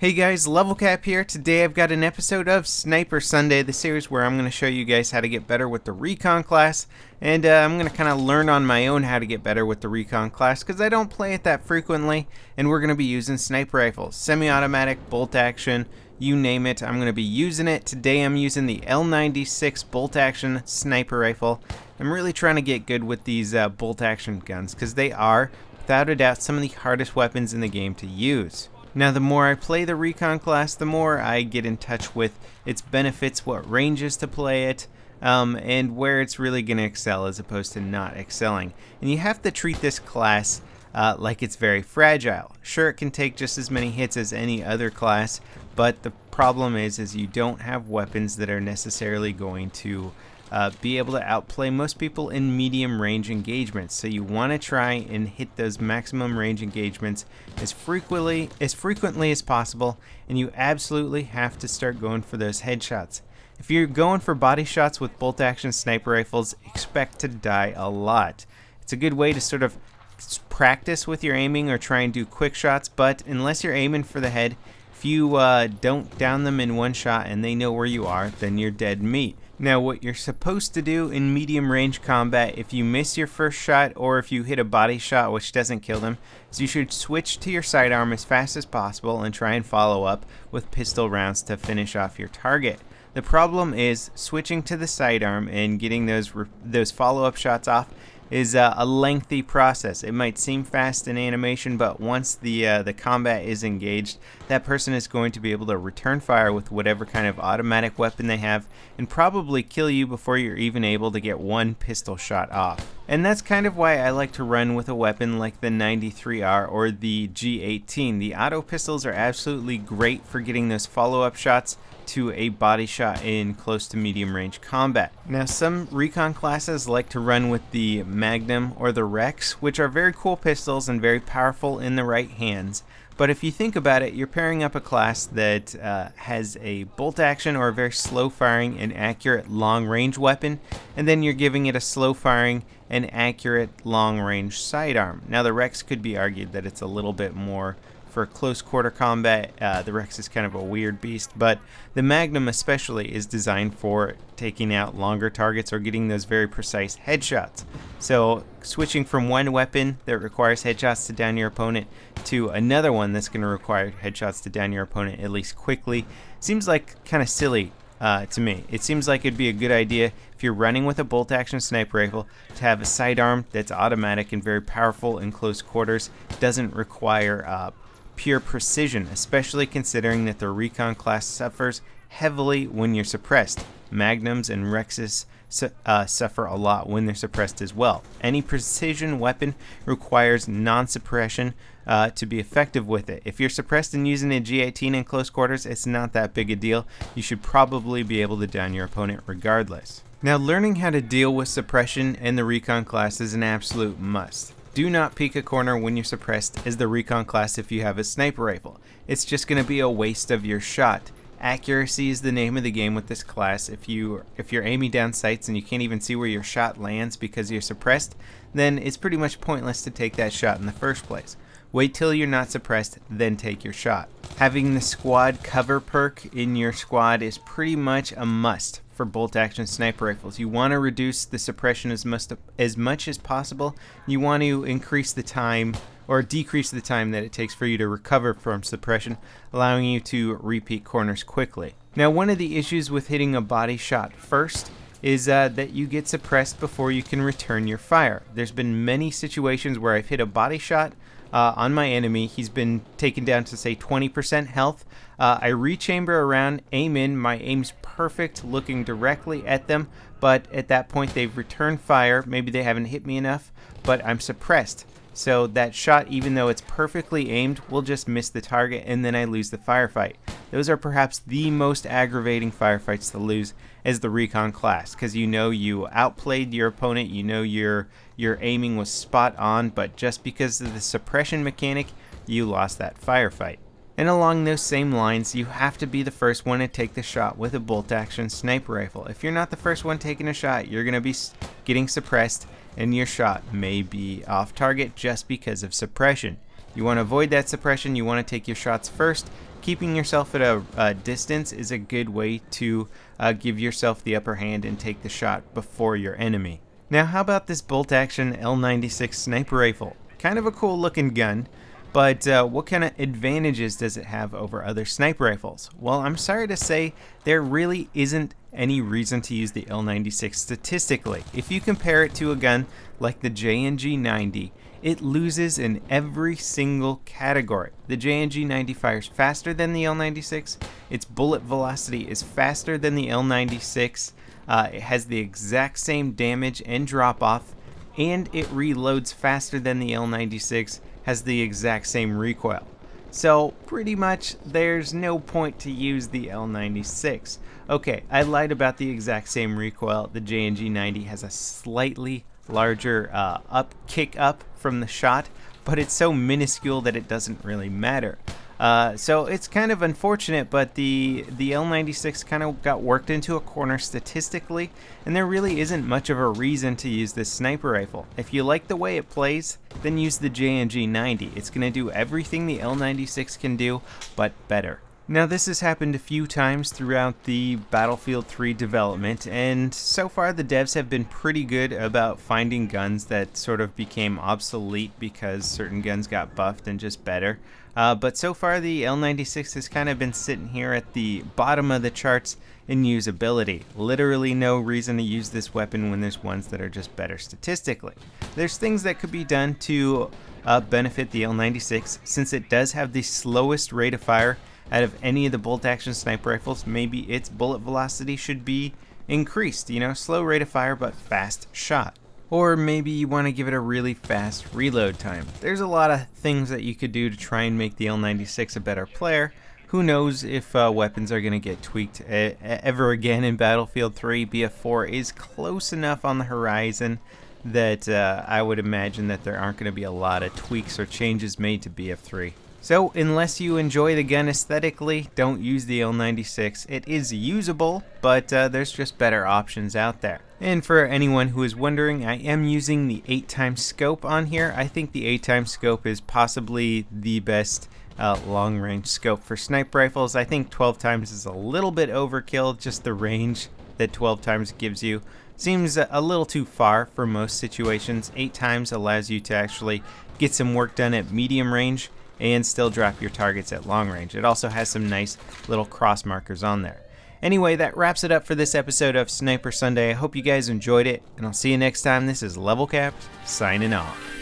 Hey guys, LevelCap here. Today I've got an episode of Sniper Sunday, the series where I'm going to show you guys how to get better with the Recon class, and I'm going to kind of learn on my own how to get better with the Recon class because I don't play it that frequently, and we're going to be using sniper rifles, semi-automatic, bolt action, you name it. I'm going to be using it. Today I'm using the L96 bolt action sniper rifle. I'm really trying to get good with these bolt action guns because they are, without a doubt, some of the hardest weapons in the game to use. Now, the more I play the Recon class, the more I get in touch with its benefits, what ranges to play it, and where it's really going to excel as opposed to not excelling. And you have to treat this class like it's very fragile. Sure, it can take just as many hits as any other class, but the problem is you don't have weapons that are necessarily going to be able to outplay most people in medium range engagements. So you want to try and hit those maximum range engagements as frequently as possible, and you absolutely have to start going for those headshots. If you're going for body shots with bolt action sniper rifles, expect to die a lot. It's a good way to sort of practice with your aiming or try and do quick shots, but unless you're aiming for the head, if you don't down them in one shot and they know where you are, then you're dead meat. Now, what you're supposed to do in medium range combat, if you miss your first shot or if you hit a body shot which doesn't kill them, is you should switch to your sidearm as fast as possible and try and follow up with pistol rounds to finish off your target. The problem is switching to the sidearm and getting those follow-up shots off is a lengthy process. It might seem fast in animation, but once the combat is engaged, that person is going to be able to return fire with whatever kind of automatic weapon they have and probably kill you before you're even able to get one pistol shot off. And that's kind of why I like to run with a weapon like the 93R or the G18. The auto pistols are absolutely great for getting those follow-up shots to a body shot in close to medium range combat. Now, some Recon classes like to run with the Magnum or the Rex, which are very cool pistols and very powerful in the right hands. But if you think about it, you're pairing up a class that has a bolt action or a very slow firing and accurate long range weapon, and then you're giving it a slow firing and accurate long range sidearm. Now, the Rex could be argued that it's a little bit more for close quarter combat. The Rex is kind of a weird beast, but the Magnum especially is designed for taking out longer targets or getting those very precise headshots. So switching from one weapon that requires headshots to down your opponent to another one that's going to require headshots to down your opponent at least quickly seems like kind of silly to me. It seems like it'd be a good idea if you're running with a bolt action sniper rifle to have a sidearm that's automatic and very powerful in close quarters. Doesn't require pure precision, especially considering that the Recon class suffers heavily when you're suppressed. Magnums and Rexes suffer a lot when they're suppressed as well. Any precision weapon requires non-suppression to be effective with it. If you're suppressed and using a G18 in close quarters, it's not that big a deal. You should probably be able to down your opponent regardless. Now, learning how to deal with suppression in the Recon class is an absolute must. Do not peek a corner when you're suppressed as the Recon class if you have a sniper rifle. It's just going to be a waste of your shot. Accuracy is the name of the game with this class. If you're aiming down sights and you can't even see where your shot lands because you're suppressed, then it's pretty much pointless to take that shot in the first place. Wait till you're not suppressed, then take your shot. Having the squad cover perk in your squad is pretty much a must for bolt action sniper rifles. You want to reduce the suppression as much as possible. You want to increase the time or decrease the time that it takes for you to recover from suppression, allowing you to repeat corners quickly. Now, one of the issues with hitting a body shot first is that you get suppressed before you can return your fire. There's been many situations where I've hit a body shot on my enemy. He's been taken down to say 20% health. I rechamber around, aim in, my aim's perfect, looking directly at them, but at that point they've returned fire. Maybe they haven't hit me enough, but I'm suppressed. So that shot, even though it's perfectly aimed, will just miss the target and then I lose the firefight. Those are perhaps the most aggravating firefights to lose as the Recon class, because you know you outplayed your opponent, you know your aiming was spot on, but just because of the suppression mechanic, you lost that firefight. And along those same lines, you have to be the first one to take the shot with a bolt action sniper rifle. If you're not the first one taking a shot, you're going to be getting suppressed and your shot may be off target just because of suppression. You want to avoid that suppression, you want to take your shots first, keeping yourself at a distance is a good way to give yourself the upper hand and take the shot before your enemy. Now, how about this bolt-action L96 sniper rifle? Kind of a cool looking gun, but what kind of advantages does it have over other sniper rifles? Well, I'm sorry to say there really isn't any reason to use the L96 statistically. If you compare it to a gun like the J&G 90, it loses in every single category. The J&G 90 fires faster than the L96. Its bullet velocity is faster than the L96. It has the exact same damage and drop off, and it reloads faster than the L96, has the exact same recoil. So pretty much there's no point to use the L96. Okay, I lied about the exact same recoil. The J&G 90 has a slightly larger kick up from the shot, but it's so minuscule that it doesn't really matter. So it's kind of unfortunate, but the L96 kind of got worked into a corner statistically, and there really isn't much of a reason to use this sniper rifle. If you like the way it plays, then use the J&G 90. It's going to do everything the L96 can do, but better. Now, this has happened a few times throughout the Battlefield 3 development, and so far the devs have been pretty good about finding guns that sort of became obsolete because certain guns got buffed and just better. But so far the L96 has kind of been sitting here at the bottom of the charts in usability. Literally no reason to use this weapon when there's ones that are just better statistically. There's things that could be done to benefit the L96, since it does have the slowest rate of fire out of any of the bolt-action sniper rifles. Maybe its bullet velocity should be increased, slow rate of fire but fast shot. Or maybe you want to give it a really fast reload time. There's a lot of things that you could do to try and make the L96 a better player. Who knows if weapons are going to get tweaked ever again in Battlefield 3. BF4 is close enough on the horizon that I would imagine that there aren't going to be a lot of tweaks or changes made to BF3. So unless you enjoy the gun aesthetically, don't use the L96. It is usable, but there's just better options out there. And for anyone who is wondering, I am using the 8x scope on here. I think the 8x scope is possibly the best long-range scope for sniper rifles. I think 12x is a little bit overkill. Just the range that 12x gives you seems a little too far for most situations. 8x allows you to actually get some work done at medium range and still drop your targets at long range. It also has some nice little cross markers on there. Anyway, that wraps it up for this episode of Sniper Sunday. I hope you guys enjoyed it, and I'll see you next time. This is LevelCap, signing off.